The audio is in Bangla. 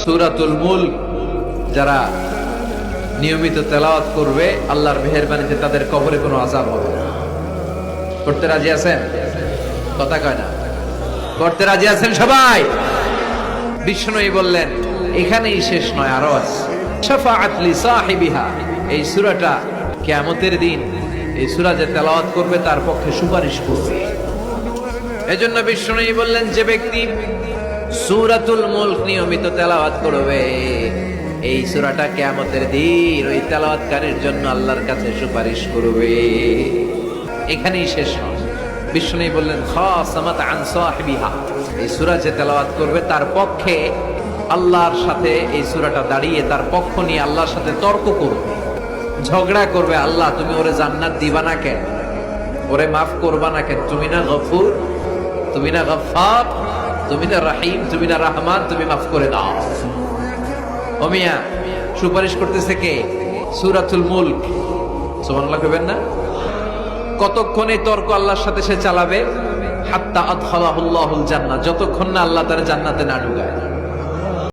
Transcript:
সূরাতুল মুলক যারা নিয়মিত তেলাওয়াত করবে আল্লাহর মেহেরবানিতে তাদের কবরে কোনো আযাব হবে না। করতে রাজি আছেন? কথা কয় না। করতে রাজি আছেন সবাই? বিষ্ণুই বললেন এখানেই শেষ নয়, আরো আছে। শাফাআত লি সাহিবিহা, এই সূরাটা কিয়ামতের দিন এই সূরা যে তেলাওয়াত করবে তার পক্ষে সুপারিশ করবে। এজন্য বিষ্ণুই বললেন যে ব্যক্তি সূরাতুল মুলক নিয়মিত তেলাওয়াত করবে এই সূরাটা কিয়ামতের দিন ওই তেলাওয়াতকারীর জন্য আল্লাহর কাছে সুপারিশ করবে। এখানেই শেষ নয়। বিষ্ণুই বললেন খাসামাত আন সাহিবিহা, এই সূরা যে তেলাওয়াত করবে তার পক্ষে আল্লাহর সাথে এই সূরাটা দাঁড়িয়ে তার পক্ষ নিয়ে আল্লাহর সাথে তর্ক করবে, ঝগড়া করবে। আল্লাহ তুমি ওরে জান্নাত দিবা না কেন, ওরে মাফ করবা না কেন? তুমি না গফুর, তুমি না গফফার, তুমি না রহিম, তুমি না রহমান, তুমি মাফ করে দাও। ও মিয়া, সুপারিশ করতেছে কে? সূরাতুল মুলক। সুবহানাল্লাহ কইবেন না? কতক্ষণ এই তর্ক আল্লাহর সাথে সে চালাবে? হাত্তা আদখালাহুল্লাহুল জান্নাহ, যতক্ষণ না আল্লাহ তার জান্নাতে না ঢুকায়।